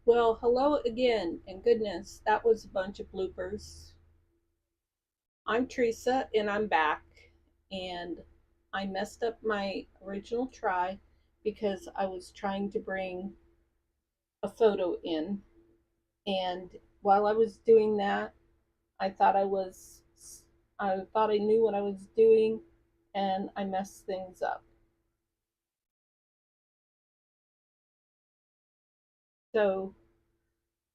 Well, hello again, and goodness, that was a bunch of bloopers. I'm Theresa, and I'm back, and I messed up my original try because I was trying to bring a photo in, and while I was doing that, I thought I thought I knew what I was doing, and I messed things up. So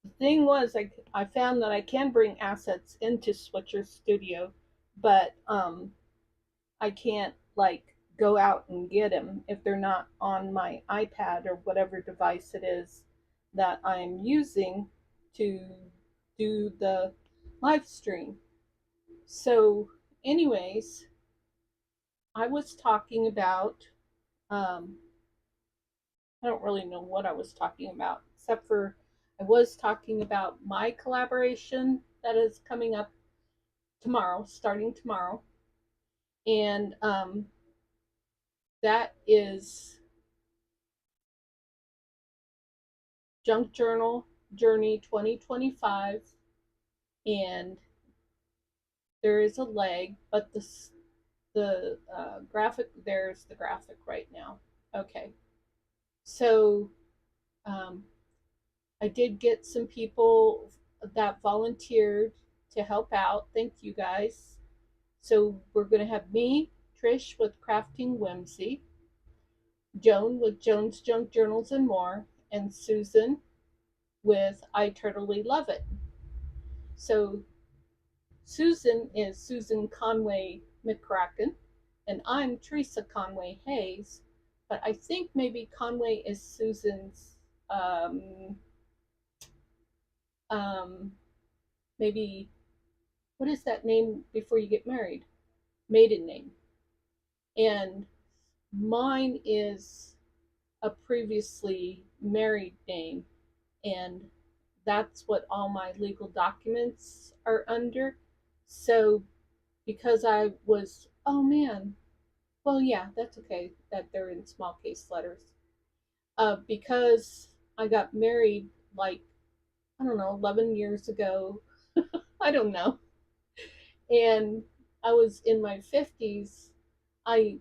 the thing was, I found that I can bring assets into Switcher Studio, but I can't like go out and get them if they're not on my iPad or whatever device it is that I'm using to do the live stream. So, anyways, I was talking about, um, I don't really know what I was talking about, except for I was talking about my collaboration that is coming up tomorrow, starting tomorrow. And that is Junk Journal Journey 2025, and there is a leg, but the graphic, there's the graphic right now. Okay, so um, I did get some people that volunteered to help out. Thank you guys. So we're going to have me, Trish with Crafting Whimsy, Joan with Joan's Junk Journals and More, and Susan with I Totally Love It. So Susan is Susan Conway McCracken, and I'm Theresa Conway-Hayes, but I think maybe Conway is Susan's, um, um, maybe, what is that name before you get married? Maiden name. And mine is a previously married name, and that's what all my legal documents are under. So because I was, oh man, well, yeah, that's okay that they're in small case letters. Because I got married like, I don't know, 11 years ago. I don't know. And I was in my 50s. I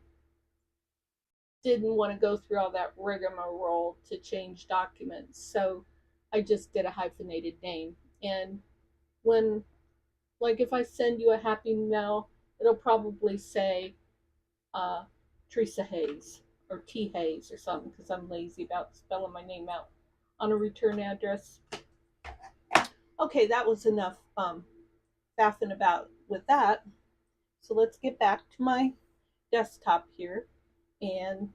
didn't want to go through all that rigmarole to change documents. So I just did a hyphenated name. And when, like, if I send you a happy mail, it'll probably say uh, Theresa Hayes or T Hayes or something because I'm lazy about spelling my name out on a return address. Okay, that was enough faffing about with that. So let's get back to my desktop here. And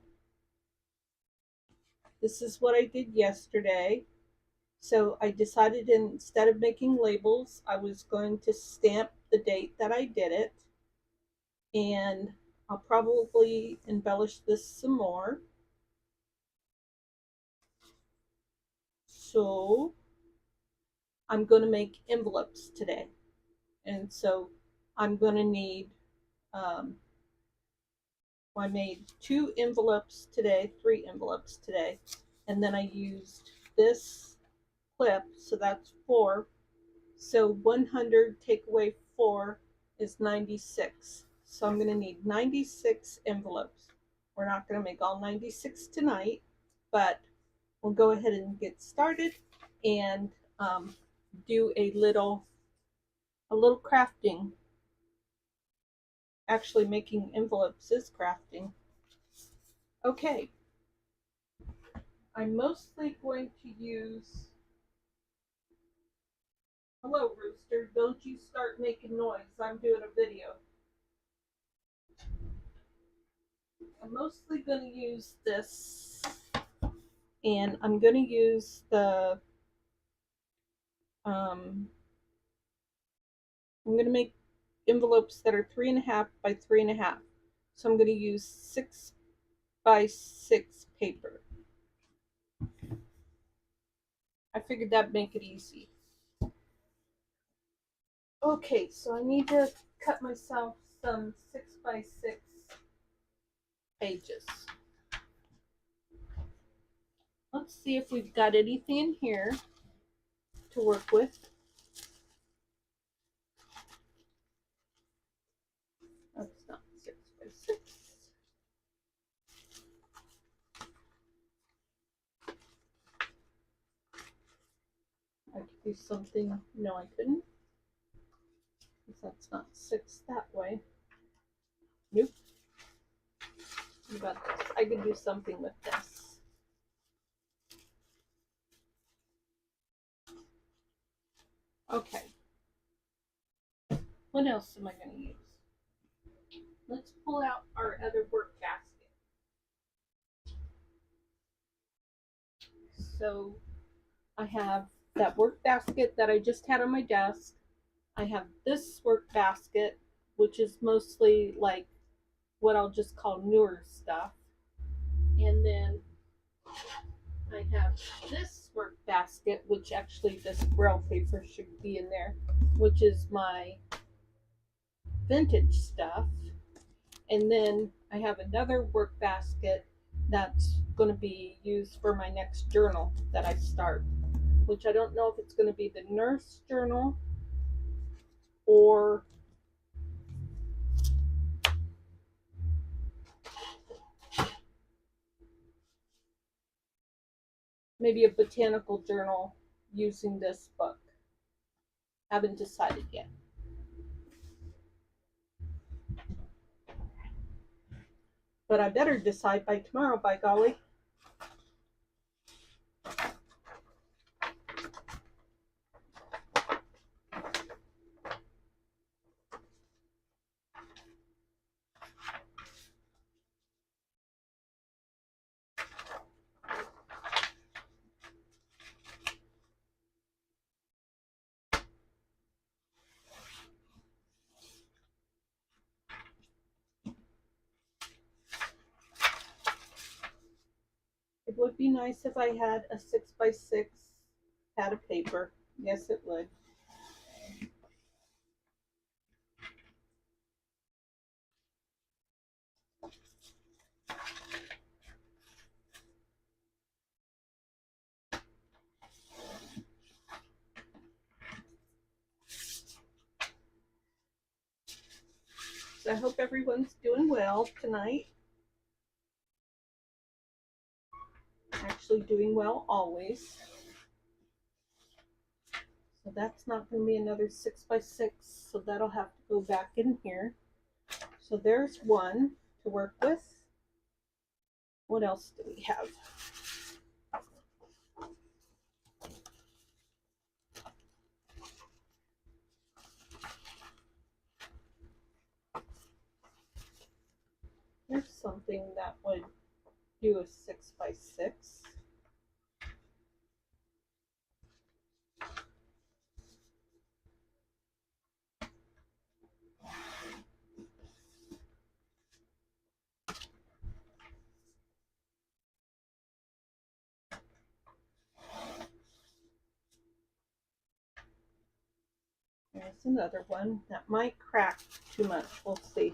this is what I did yesterday. So I decided instead of making labels, I was going to stamp the date that I did it. And I'll probably embellish this some more. So I'm going to make envelopes today. And so I'm going to need, I made 2 envelopes today, 3 envelopes today. And then I used this clip, so that's 4. So 100 take away 4 is 96. So I'm going to need 96 envelopes. We're not going to make all 96 tonight, but we'll go ahead and get started and do a little crafting. Actually, making envelopes is crafting. Okay, I'm mostly going to use, hello rooster, don't you start making noise, I'm doing a video. I'm mostly going to use this, and I'm going to use the, I'm going to make envelopes that are 3.5 by 3.5. So I'm going to use 6 by 6 paper. I figured that'd make it easy. Okay, so I need to cut myself some 6 by 6 pages. Let's see if we've got anything in here. to work with. That's not 6 by 6. I could do something. No, I couldn't. Because that's not 6 that way. Nope. What about this? I could do something with this. Okay. What else am I going to use? Let's pull out our other work basket. So I have that work basket that I just had on my desk. I have this work basket, which is mostly like what I'll just call newer stuff. And then I have this work basket, which actually this braille paper should be in there, which is my vintage stuff. And then I have another work basket that's going to be used for my next journal that I start, which I don't know if it's going to be the nurse journal or maybe a botanical journal using this book. Haven't decided yet. But I better decide by tomorrow, by golly. It would be nice if I had a 6 by 6 pad of paper. Yes, it would. So I hope everyone's doing well tonight. Actually doing well always. So that's not going to be another 6 by 6, so that'll have to go back in here. So there's one to work with. What else do we have? There's something that would do a 6 by 6. There's another one that might crack too much. We'll see.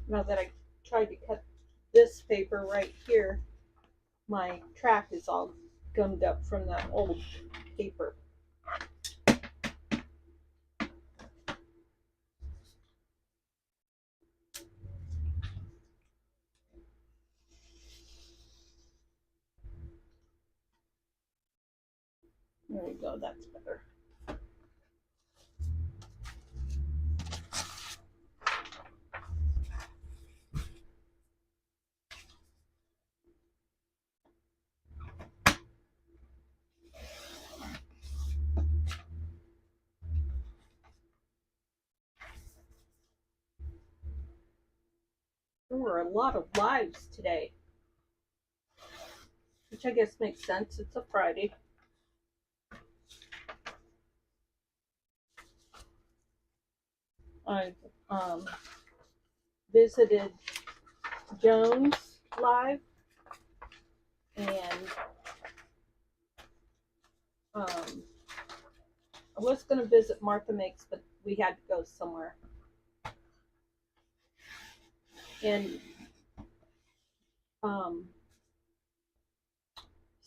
Now that I tried to cut this paper right here, my track is all gummed up from that old paper. There we go, that's better. were a lot of lives today, which I guess makes sense. It's a Friday. I visited Jones live, and I was going to visit Martha Makes, but we had to go somewhere. And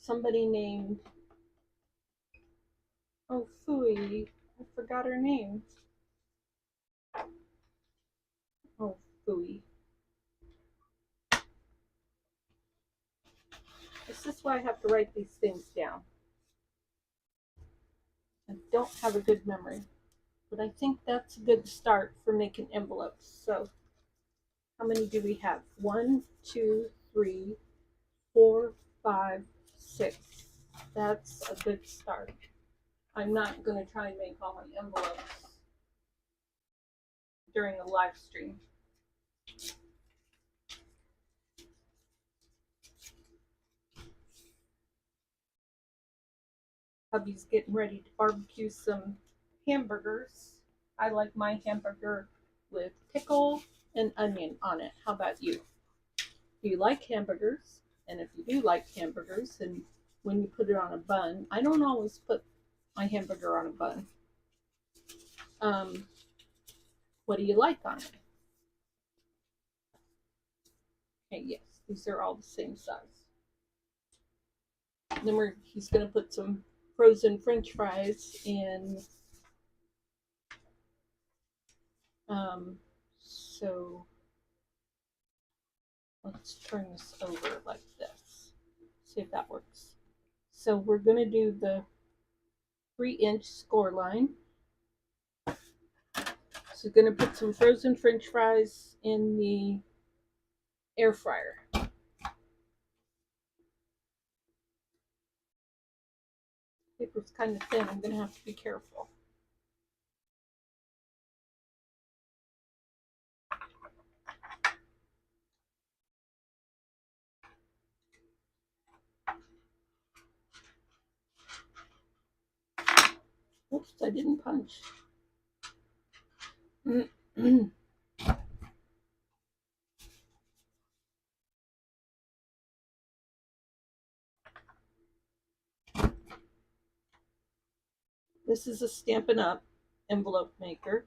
somebody named, oh, Fooey, I forgot her name. Oh, Fooey. This is why I have to write these things down. I don't have a good memory, but I think that's a good start for making envelopes. So how many do we have? 1, 2, 3, 4, 5, 6. That's a good start. I'm not going to try and make all my envelopes during a live stream. Hubby's getting ready to barbecue some hamburgers. I like my hamburger with pickle and onion on it. How about you? Do you like hamburgers? And if you do like hamburgers, and when you put it on a bun, I don't always put my hamburger on a bun. What do you like on it? Okay, yes, these are all the same size. And then he's going to put some frozen French fries in. So let's turn this over like this. See if that works. So we're going to do the 3-inch score line. So going to put some frozen French fries in the air fryer. Paper's kind of thin. I'm going to have to be careful. Oops, I didn't punch. This is a Stampin' Up! Envelope maker.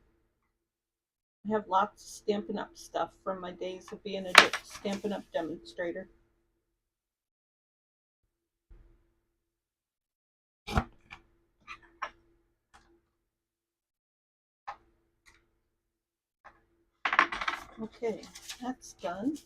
I have lots of Stampin' Up! Stuff from my days of being a Stampin' Up! Demonstrator. Okay, that's done.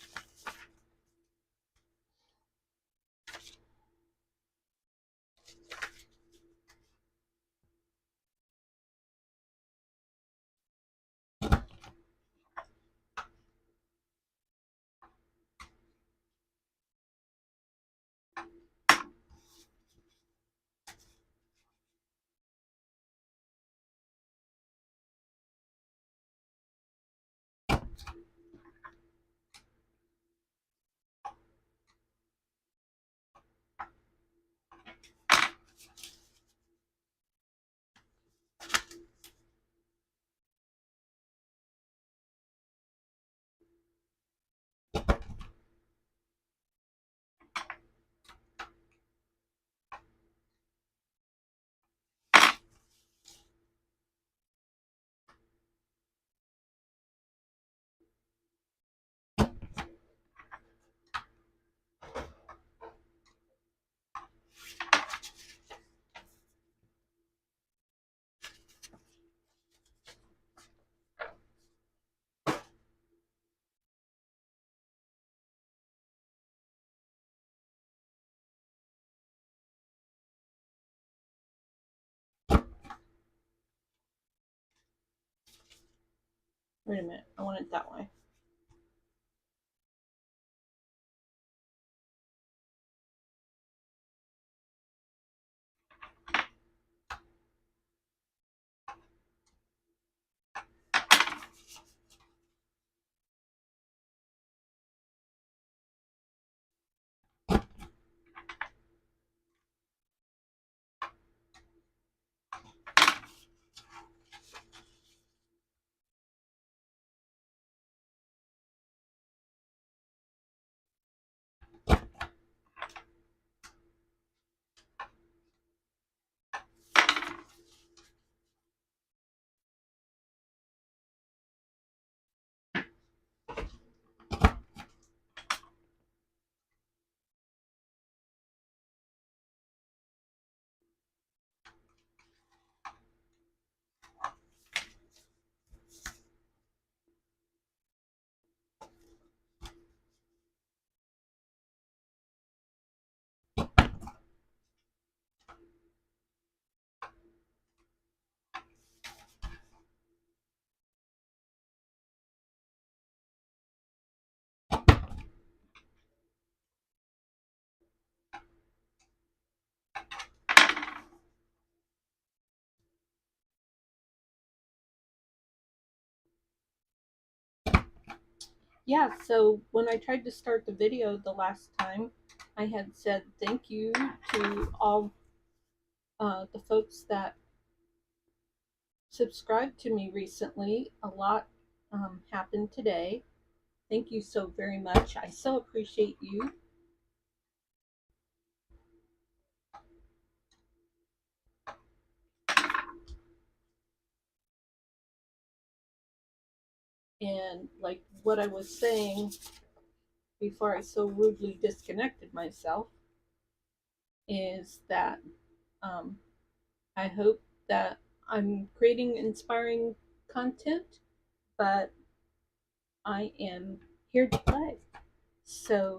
Wait a minute, I want it that way. yeah, so when I tried to start the video the last time, I had said thank you to all the folks that subscribed to me recently. A lot happened today. Thank you so very much. I so appreciate you. And like what I was saying before I so rudely disconnected myself is that um, I hope that I'm creating inspiring content, but I am here to play. So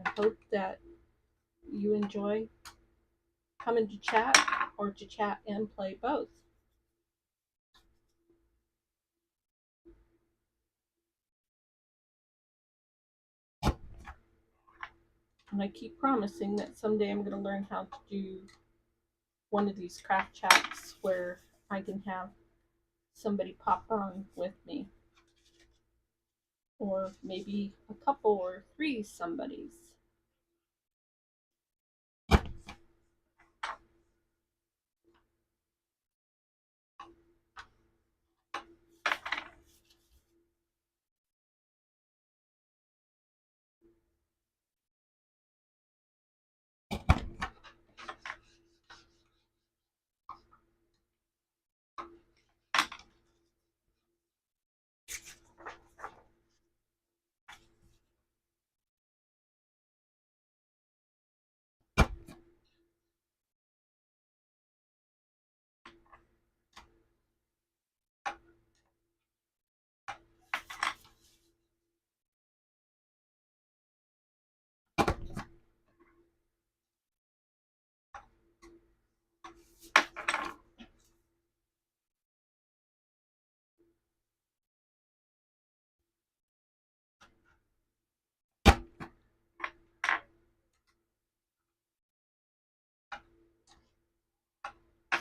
I hope that you enjoy coming to chat or to chat and play both. And I keep promising that someday I'm going to learn how to do one of these craft chats where I can have somebody pop on with me. Or maybe a couple or three somebodies.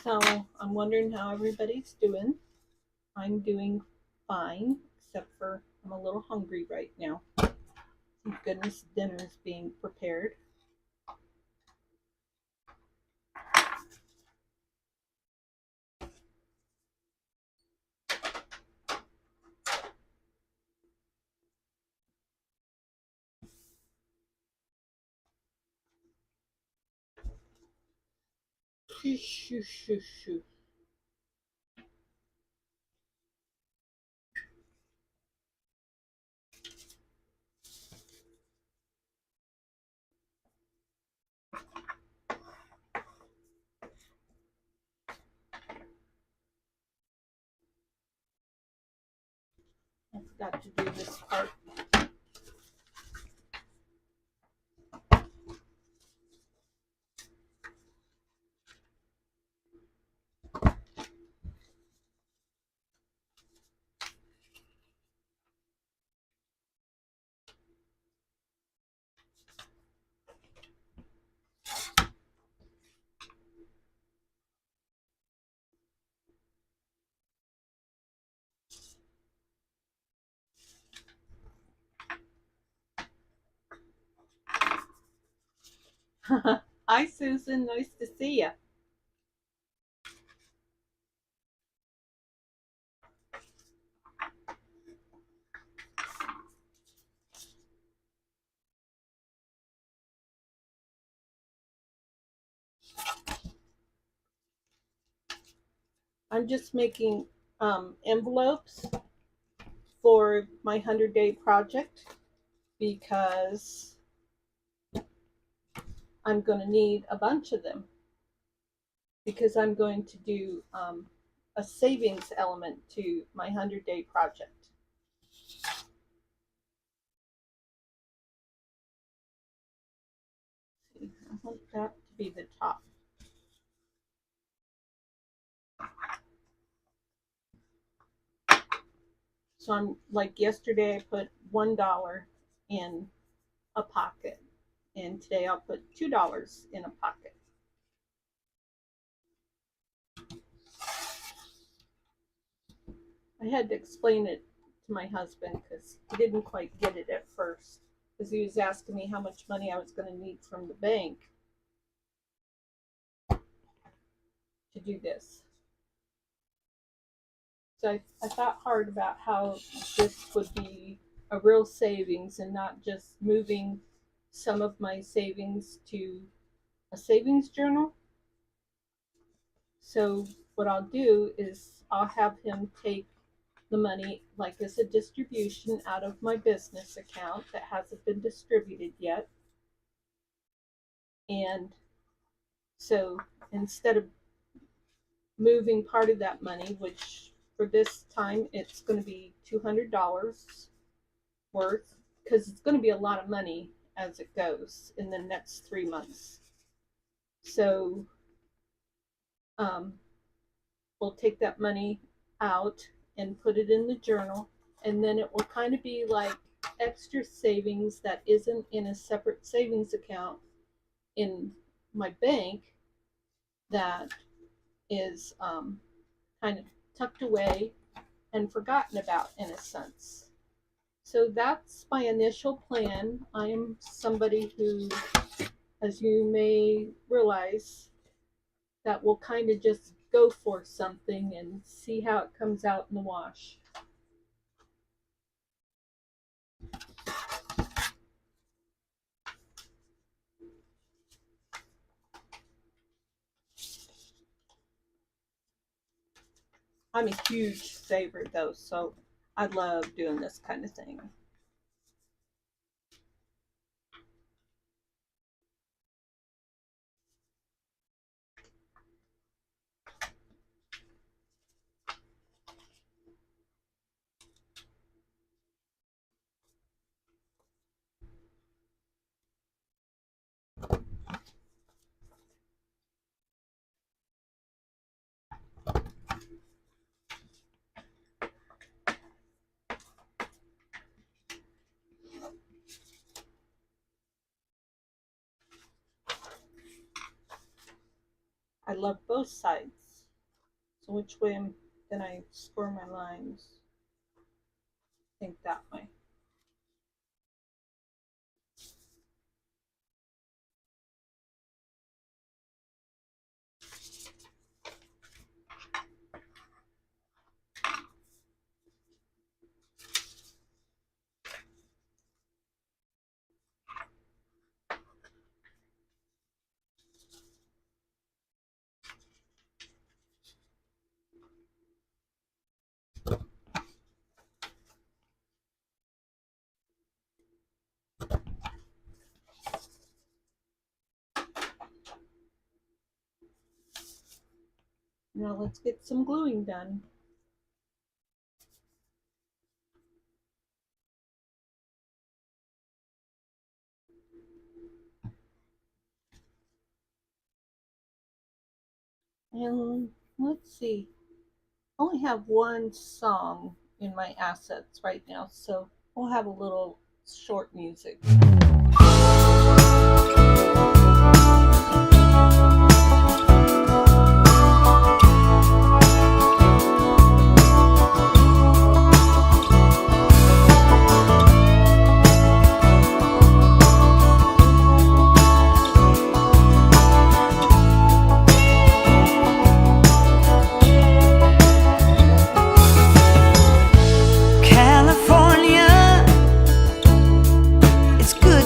So I'm wondering how everybody's doing. I'm doing fine, except for I'm a little hungry right now. Thank goodness dinner is being prepared. Shoo, shoo, shoo, shoo. I forgot to do this part. Hi, Susan. Nice to see you. I'm just making envelopes for my 100-day project because I'm going to need a bunch of them because I'm going to do a savings element to my 100-day project. I want that to be the top. So I'm like yesterday I put $1 in a pocket, and today I'll put $2 in a pocket. I had to explain it to my husband because he didn't quite get it at first, because he was asking me how much money I was going to need from the bank to do this. So I thought hard about how this would be a real savings and not just moving some of my savings to a savings journal. So what I'll do is I'll have him take the money like as a distribution out of my business account that hasn't been distributed yet. And so instead of moving part of that money, which for this time it's going to be $200 worth, because it's going to be a lot of money as it goes in the next 3 months. So we'll take that money out and put it in the journal, and then it will kind of be like extra savings that isn't in a separate savings account in my bank, that is kind of tucked away and forgotten about in a sense. So that's my initial plan. I am somebody who, as you may realize, that will kind of just go for something and see how it comes out in the wash. I'm a huge saver though, so I love doing this kind of thing. I love both sides. So which way can I score my lines? I think that way. Now let's get some gluing done. And let's see, I only have one song in my assets right now, so we'll have a little short music. California, it's good.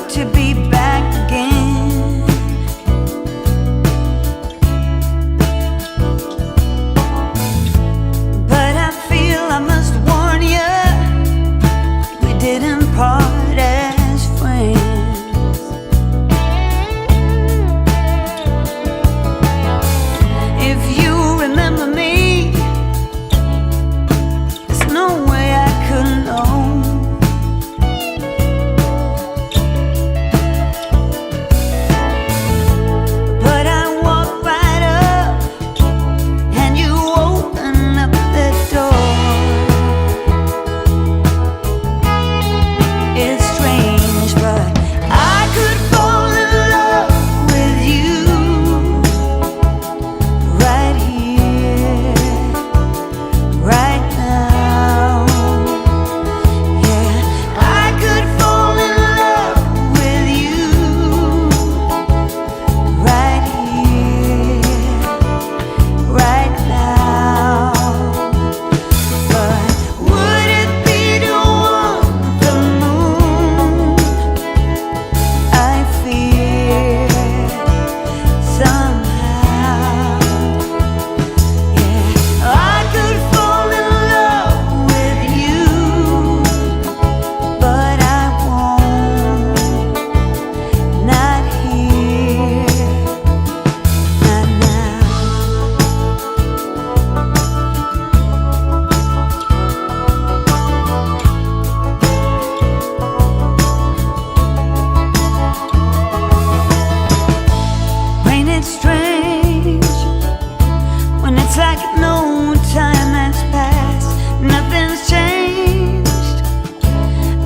like no time has passed, nothing's changed.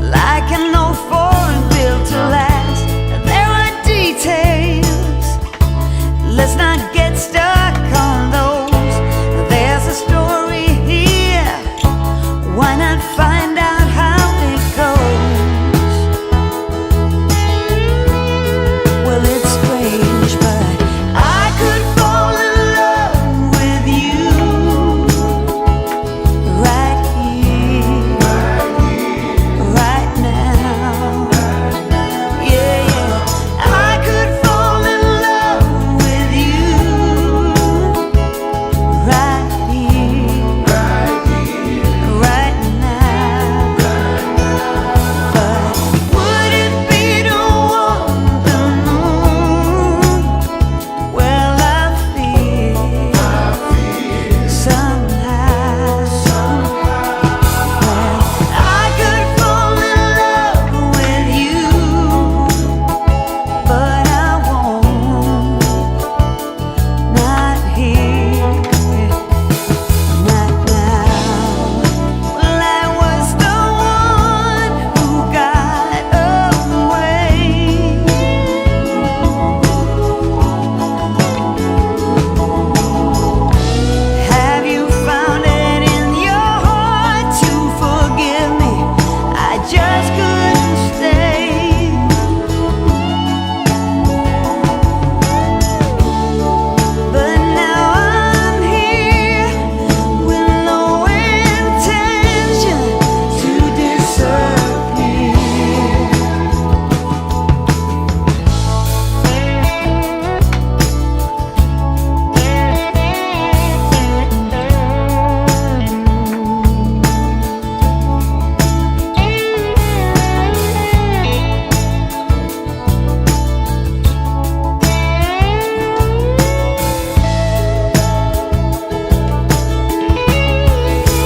Like an old Ford built to last, there are details. Let's not get stuck on those. There's a story here. Why not find out how it goes? Well, it's strange, but I could fall in love with you right here, right now. Yeah, yeah. I could fall in love with you right here, right now. But would it be to walk the moon? Well, I feel somehow. Well, I could fall in love with you, but I won't. Not here, not now. Well, I was the one who got away. Have you found it in your heart to forgive me? I just couldn't stay. But now I'm here with no intention to disappear.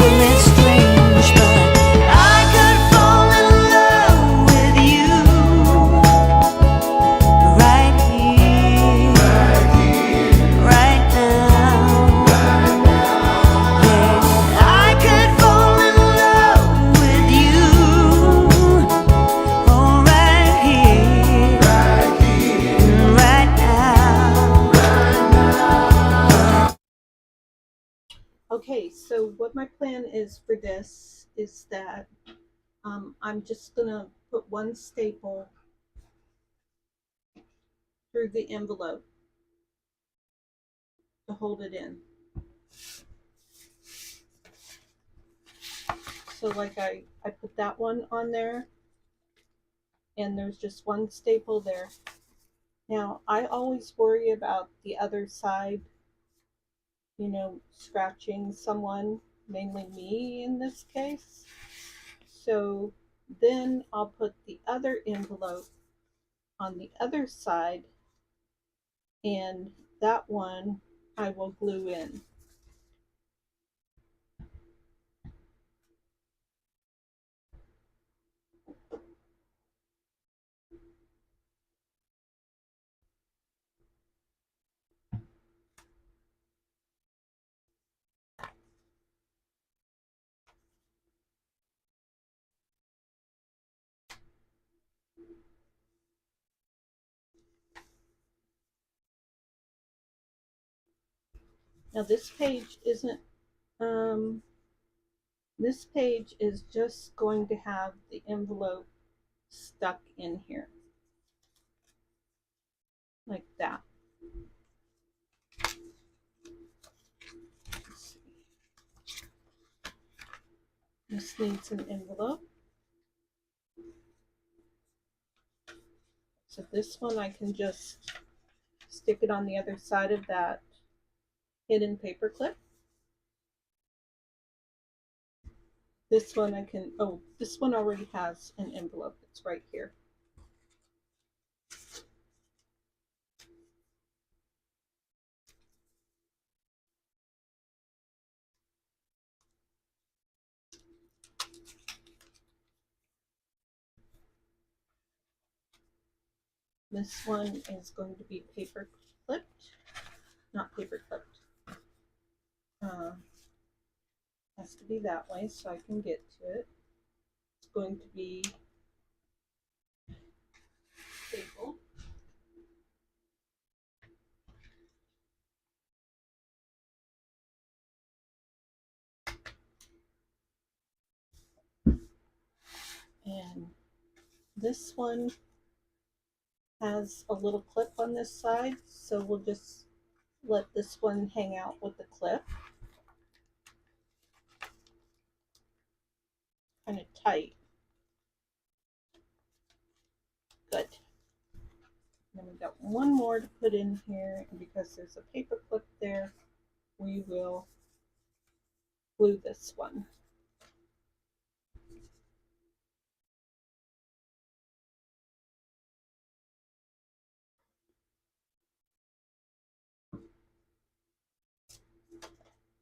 Well, it's strange, but I could fall in love with you right here, right now. Yeah, I could fall in love with you, oh, right here, right now. Okay, so what my plan is for this is that I'm just gonna put one staple through the envelope to hold it in. So like I put that one on there, and there's just one staple there. Now I always worry about the other side, you know, scratching someone, mainly me in this case. So then I'll put the other envelope on the other side, and that one I will glue in. Now this page isn't, this page is just going to have the envelope stuck in here, like that. Let's see. This needs an envelope. So this one I can just stick it on the other side of that hidden paper clip. This one I can, oh, this one already has an envelope. It's right here. This one is going to be paper clipped, not paper clipped, has to be that way so I can get to it. It's going to be stable. And this one has a little clip on this side, so we'll just let this one hang out with the clip. Kind of tight. Good. Then we got one more to put in here, and because there's a paper clip there, we will glue this one.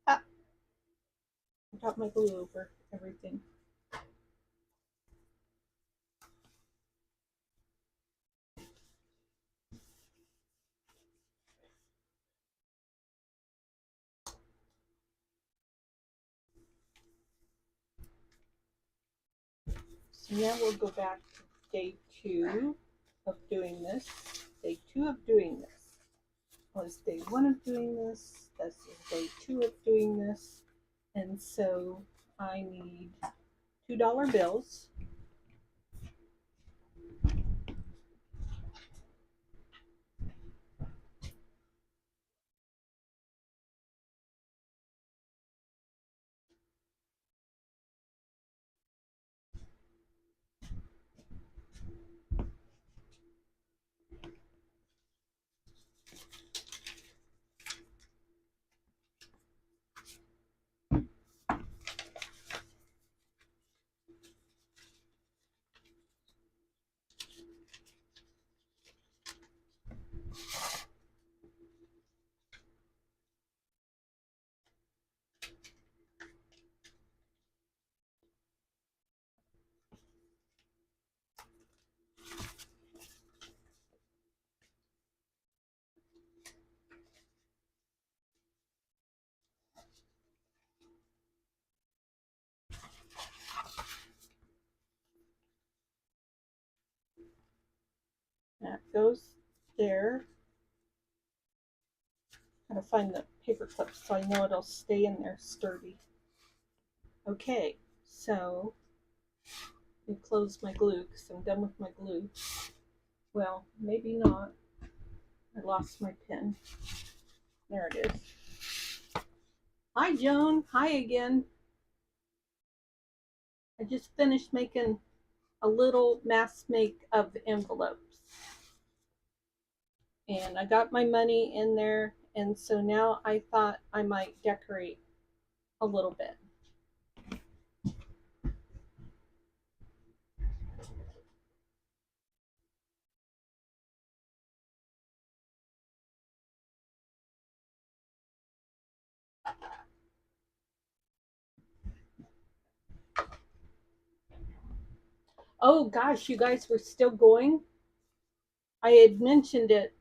Ah, I got my glue over everything. So now we'll go back to day 2 of doing this. Day 2 of doing this was day 1 of doing this. This is day 2 of doing this. And so I need $2 bills. That goes there. Gotta find the paper clip so I know it'll stay in there sturdy. Okay, so let me close my glue because I'm done with my glue. Well, maybe not. I lost my pen. There it is. Hi, Joan. Hi again. I just finished making a little mass make of envelopes. And I got my money in there, and so now I thought I might decorate a little bit. Oh gosh, you guys were still going? I had mentioned it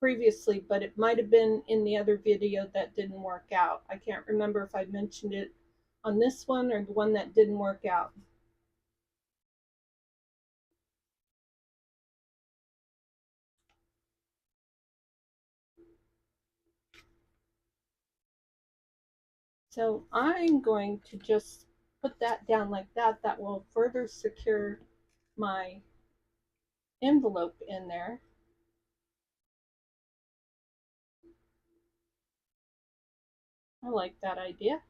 previously, but it might have been in the other video that didn't work out. I can't remember if I mentioned it on this one or the one that didn't work out. So I'm going to just put that down like that. That will further secure my envelope in there. I like that idea.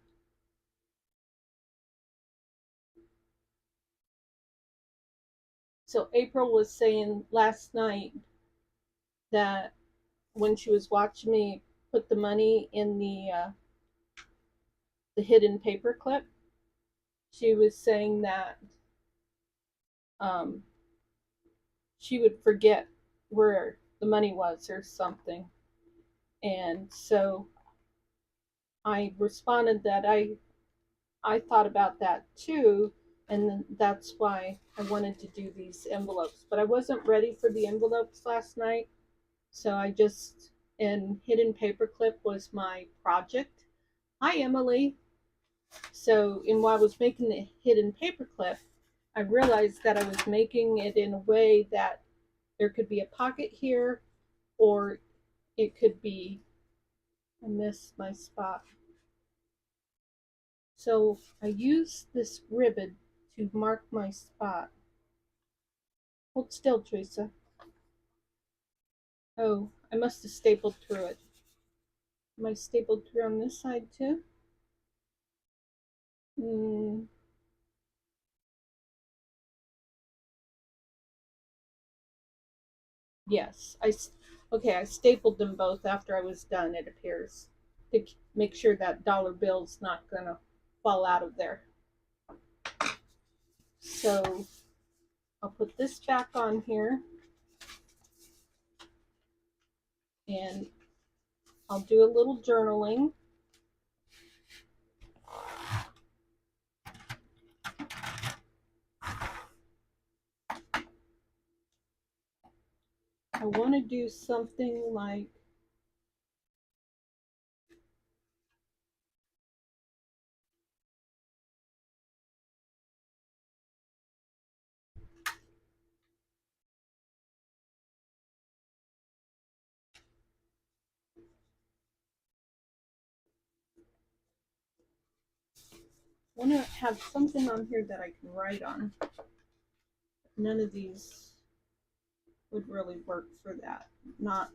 So April was saying last night that when she was watching me put the money in the hidden paper clip, she was saying that she would forget where the money was or something. And so I responded that I thought about that too, and that's why I wanted to do these envelopes. But I wasn't ready for the envelopes last night, so I just, and hidden paperclip was my project. Hi, Emily. So, while I was making the hidden paperclip, I realized that I was making it in a way that there could be a pocket here, or it could be, I missed my spot. So I used this ribbon to mark my spot. Hold still, Theresa. Oh, I must have stapled through it. Am I stapled through on this side too? Yes. Okay, I stapled them both after I was done, it appears, to make sure that dollar bill's not going to fall out of there. So I'll put this back on here, and I'll do a little journaling. I want to do something like, I want to have something on here that I can write on. None of these would really work for that. Not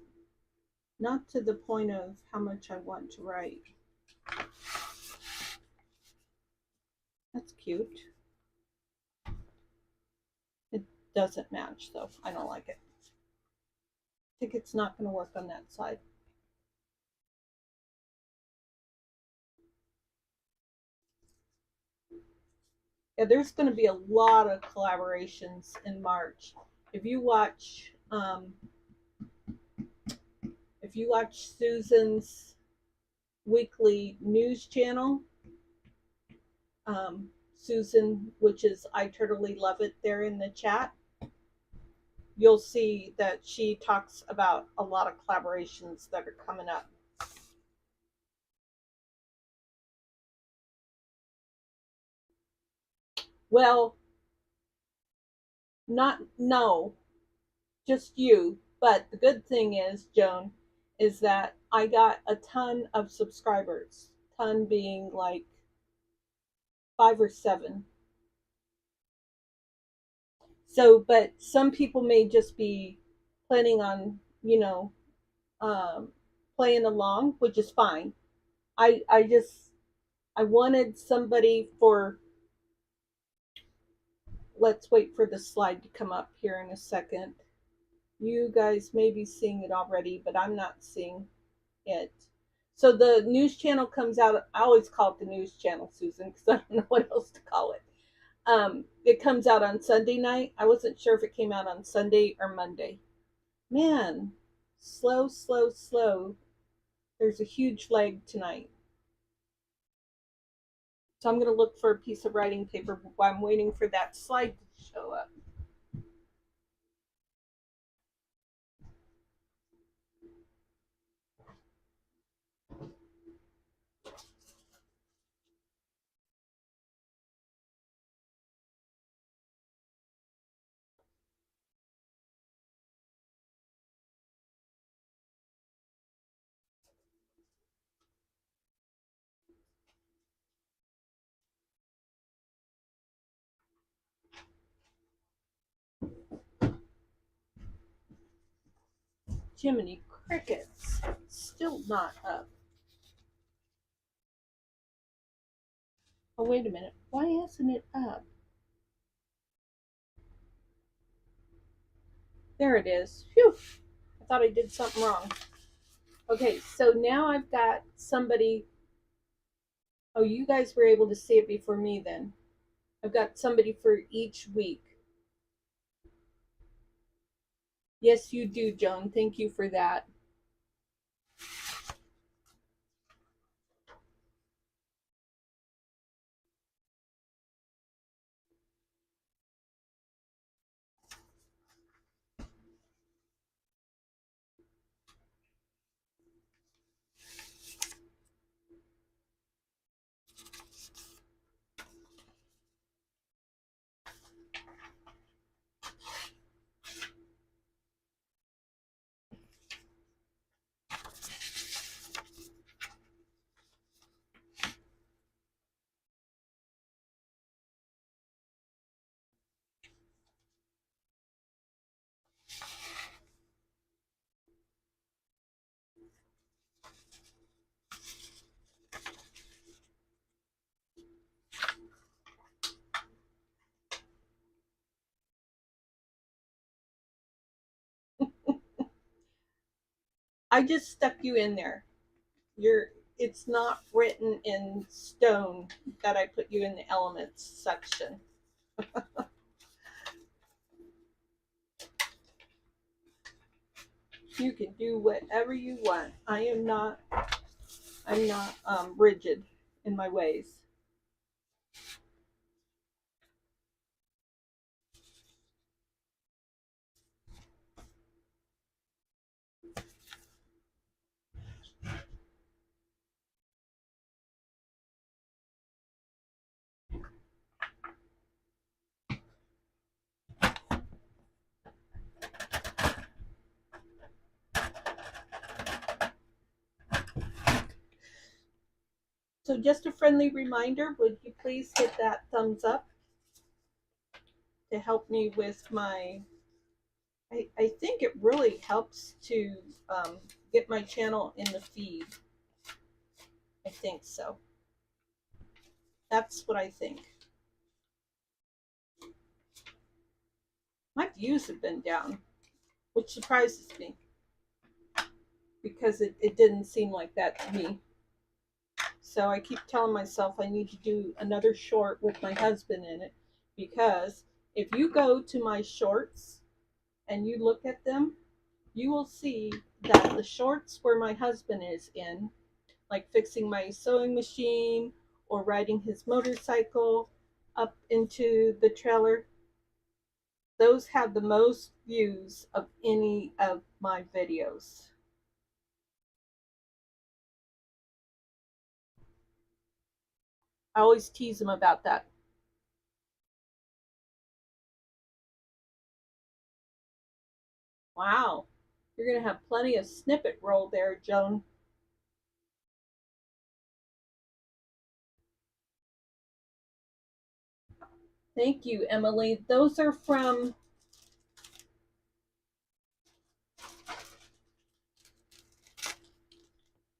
to the point of how much I want to write. That's cute. It doesn't match though. I don't like it. I think it's not going to work on that side. Yeah, there's going to be a lot of collaborations in March. If you watch Susan's weekly news channel, Susan, which is I Totally Love It there in the chat, you'll see that she talks about a lot of collaborations that are coming up. Well, no, just you. But the good thing is, Joan, is that I got a ton of subscribers. Ton being like 5 or 7. So, but some people may just be planning on, playing along, which is fine. I wanted somebody for, let's wait for the slide to come up here in a second. You guys may be seeing it already, but I'm not seeing it. So the news channel comes out, I always call it the news channel, Susan, because I don't know what else to call it. It comes out on Sunday night. I wasn't sure if it came out on Sunday or Monday. Man, slow, slow, slow. There's a huge lag tonight. So I'm going to look for a piece of writing paper while I'm waiting for that slide to show up. Jiminy Crickets. Still not up. Oh, wait a minute. Why isn't it up? There it is. Phew. I thought I did something wrong. Okay, so now I've got somebody. Oh, you guys were able to see it before me then. I've got somebody for each week. Yes, you do, Joan. Thank you for that. I just stuck you in there. It's not written in stone that I put you in the elements section. You can do whatever you want. I'm not rigid in my ways. So just a friendly reminder, would you please hit that thumbs up to help me with my, I think it really helps to get my channel in the feed. I think so. That's what I think. My views have been down, which surprises me because it didn't seem like that to me. So I keep telling myself I need to do another short with my husband in it, because if you go to my shorts and you look at them, you will see that the shorts where my husband is in, like fixing my sewing machine or riding his motorcycle up into the trailer, those have the most views of any of my videos. I always tease him about that. Wow, you're going to have plenty of snippet roll there, Joan. Thank you, Emily. Those are from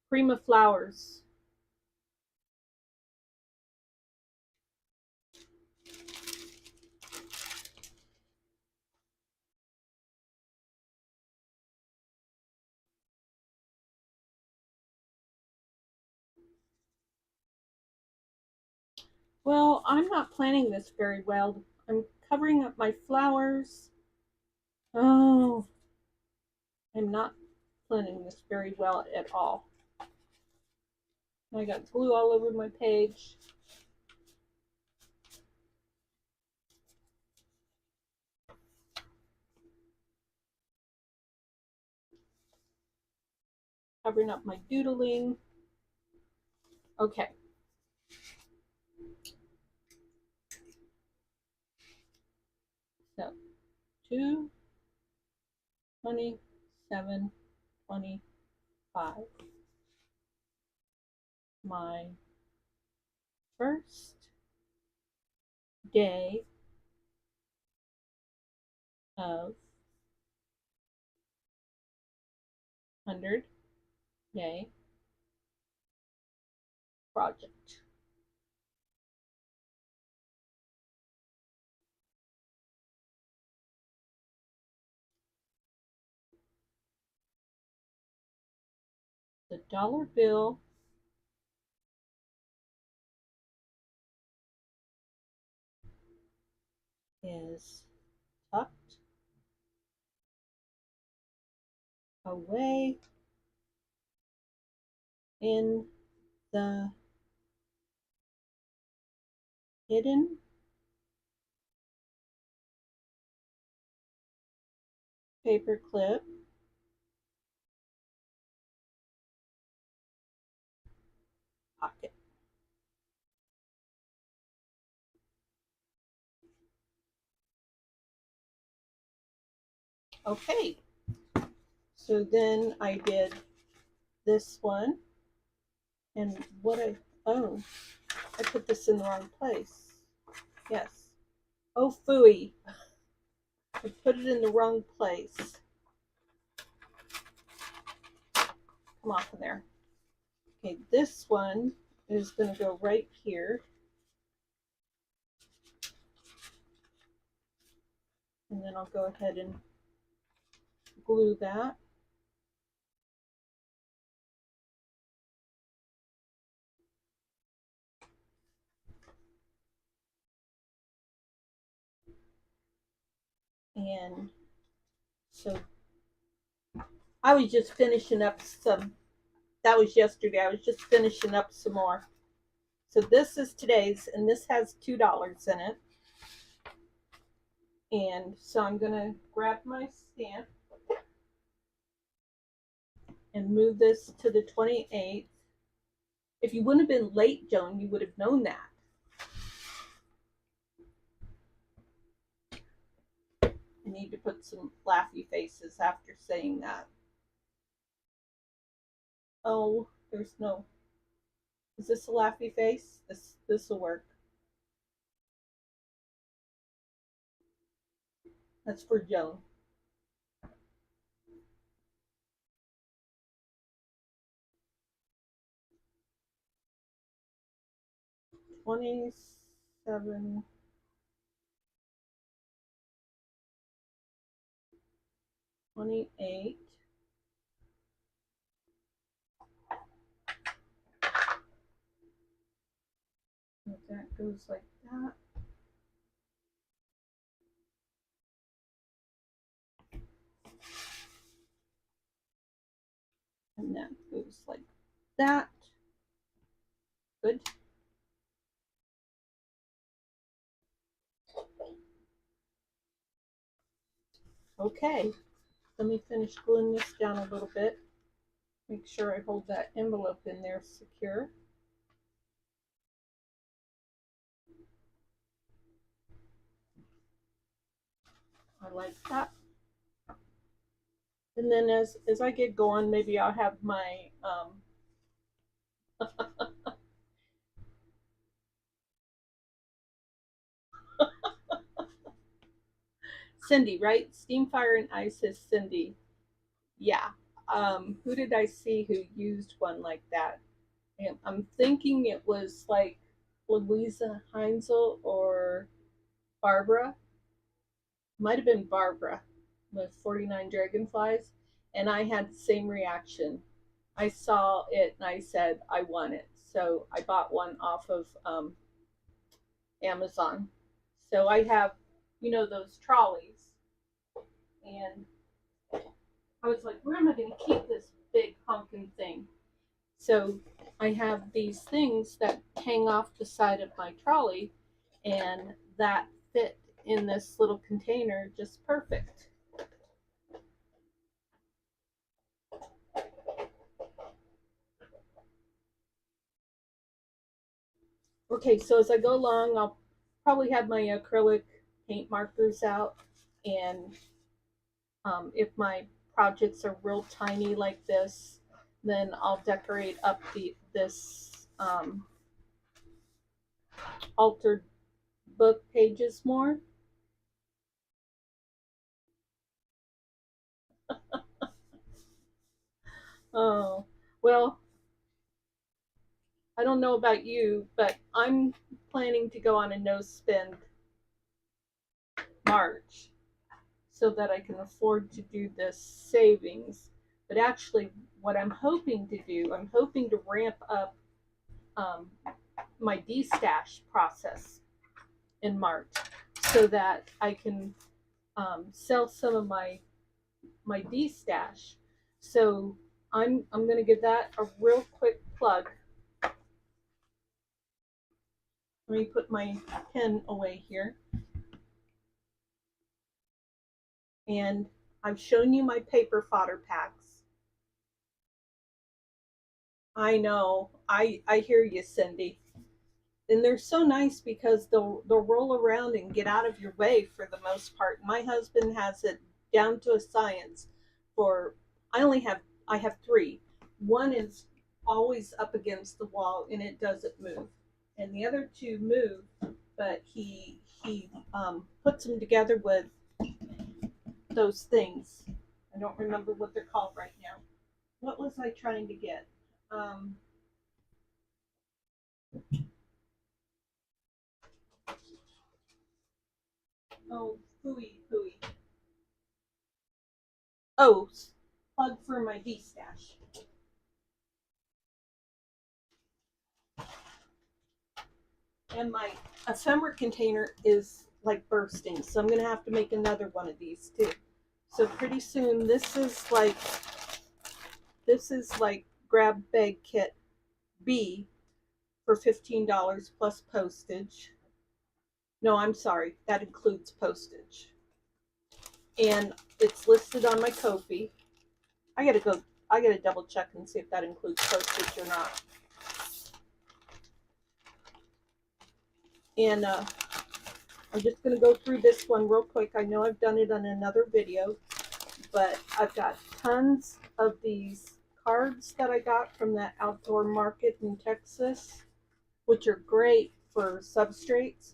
Prima Flowers. Well, I'm not planning this very well. I'm covering up my flowers. Oh, I'm not planning this very well at all. I got glue all over my page. Covering up my doodling. Okay. So 2, 27, 25. My first day of 100-day project. The dollar bill is tucked away in the hidden paperclip pocket. Okay, so then I did this one, and oh, I put this in the wrong place. Yes. Oh, phooey. I put it in the wrong place. Come off of there. Okay, this one is going to go right here. And then I'll go ahead and glue that. And so I was just finishing up some, that was yesterday. I was just finishing up some more. So this is today's, and this has $2 in it. And so I'm going to grab my stamp and move this to the 28th. If you wouldn't have been late, Joan, you would have known that. I need to put some laughy faces after saying that. Oh, there's no. Is this a laughy face? This will work. That's for Joan. $27. 28. That goes like that. And that goes like that. Good. Okay, let me finish gluing this down a little bit. Make sure I hold that envelope in there secure. I like that. And then as I get going, maybe I'll have my Cindy, right? Steam, Fire, and Ice is Cindy. Yeah. Who did I see who used one like that? I'm thinking it was like Louisa Heinzel or Barbara. Might have been Barbara with 49 Dragonflies. And I had the same reaction. I saw it and I said, I want it. So I bought one off of Amazon. So I have, you know, those trolleys. And I was like, where am I going to keep this big honking thing? So I have these things that hang off the side of my trolley, and that fit in this little container just perfect. Okay, so as I go along, I'll probably have my acrylic paint markers out, and if my projects are real tiny like this, then I'll decorate up this altered book pages more. Oh, well, I don't know about you, but I'm planning to go on a no-spend March so that I can afford to do this savings. But actually, what I'm hoping to do, I'm hoping to ramp up my de-stash process in March so that I can sell some of my de-stash. So I'm going to give that a real quick plug. Let me put my pen away here. And I've shown you my paper fodder packs. I know, I hear you, Cindy. And they're so nice because they'll roll around and get out of your way for the most part. My husband has it down to a science. For I have 3. One is always up against the wall and it doesn't move, and the other 2 move, but he puts them together with those things. I don't remember what they're called right now. What was I trying to get? Oh, hooey. Oh, plug for my de-stash. And my ephemera container is like bursting, so I'm gonna have to make another one of these too. So pretty soon, this is like grab bag kit B for $15 plus postage. No, I'm sorry, that includes postage. And it's listed on my Ko-fi. I gotta double check and see if that includes postage or not. And I'm just gonna go through this one real quick. I know I've done it on another video, but I've got tons of these cards that I got from that outdoor market in Texas, which are great for substrates.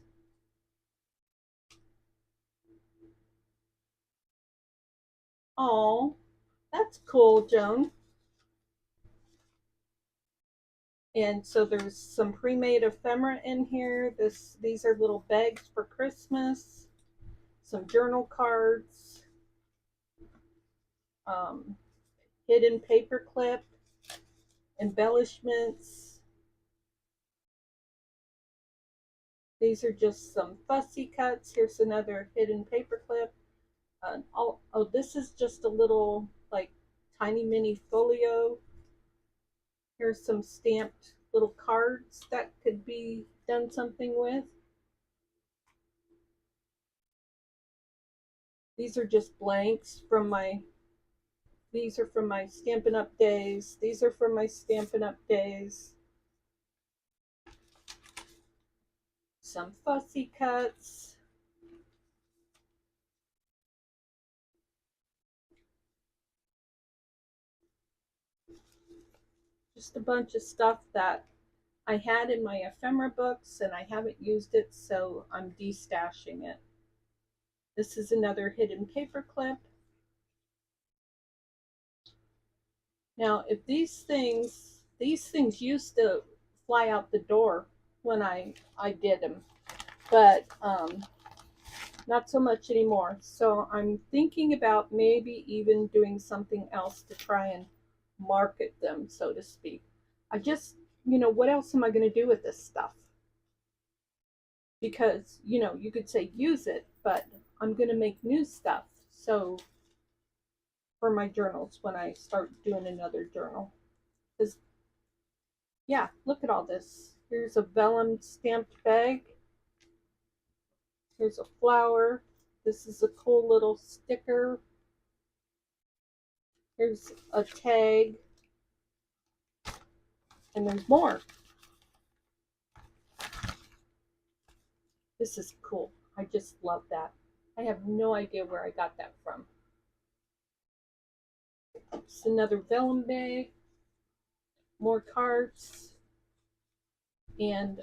Oh, that's cool, Joan. And so there's some pre-made ephemera in here. These are little bags for Christmas. Some journal cards. Um, hidden paper clip. Embellishments. These are just some fussy cuts. Here's another hidden paper clip. Oh, this is just a little like tiny mini folio. Here's some stamped little cards that could be done something with. These are just blanks from my, these are from my Stampin' Up! Days. These are from my Stampin' Up! Days. Some fussy cuts. Just a bunch of stuff that I had in my ephemera books and I haven't used it, so I'm destashing it. This is another hidden paper clip. Now, if these things used to fly out the door when I did them, but not so much anymore. So I'm thinking about maybe even doing something else to try and market them, so to speak. I just, what else am I going to do with this stuff? Because, you could say use it, but I'm going to make new stuff. So for my journals when I start doing another journal. Because, yeah, look at all this. Here's a vellum stamped bag. Here's a flower. This is a cool little sticker. Here's a tag. And there's more. This is cool. I just love that. I have no idea where I got that from. It's another vellum bag. More cards. And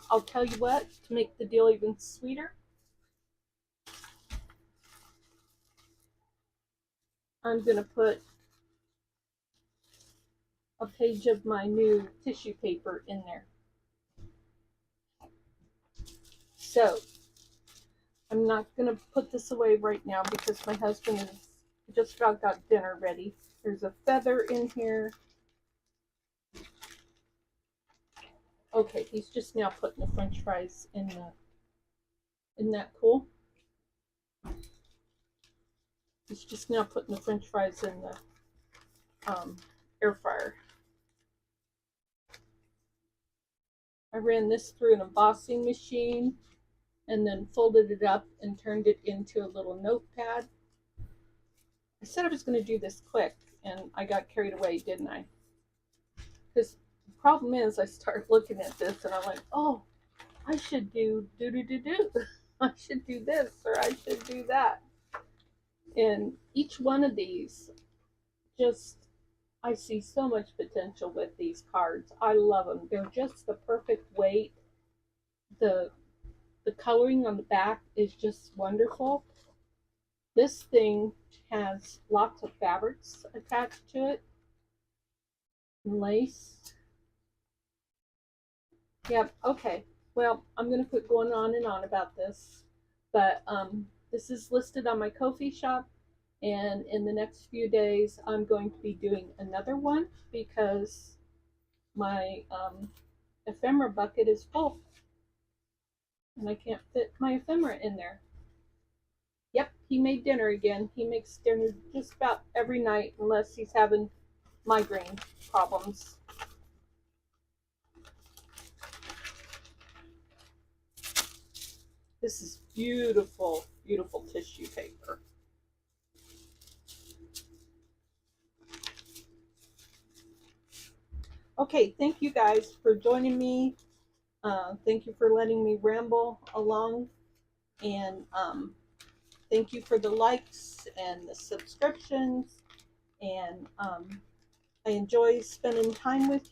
I'll tell you what, to make the deal even sweeter, I'm going to put a page of my new tissue paper in there. So, I'm not going to put this away right now because my husband has just about got dinner ready. There's a feather in here. Okay, he's just now putting the french fries in the, isn't that cool? He's just now putting the french fries in the air fryer. I ran this through an embossing machine and then folded it up and turned it into a little notepad. I said I was going to do this quick and I got carried away, didn't I? Because the problem is I start looking at this and I'm like, oh, I should do. I should do this or I should do that. And each one of these, just, I see so much potential with these cards. I love them. They're just the perfect weight. The coloring on the back is just wonderful. This thing has lots of fabrics attached to it. Lace. Yep, okay. Well, I'm going to quit going on and on about this. But this is listed on my Ko-fi shop. And in the next few days, I'm going to be doing another one because my ephemera bucket is full. and I can't fit my ephemera in there. Yep, he made dinner again. He makes dinner just about every night unless he's having migraine problems. This is beautiful, beautiful tissue paper. Okay, thank you guys for joining me. Thank you for letting me ramble along. And thank you for the likes and the subscriptions. And I enjoy spending time with you.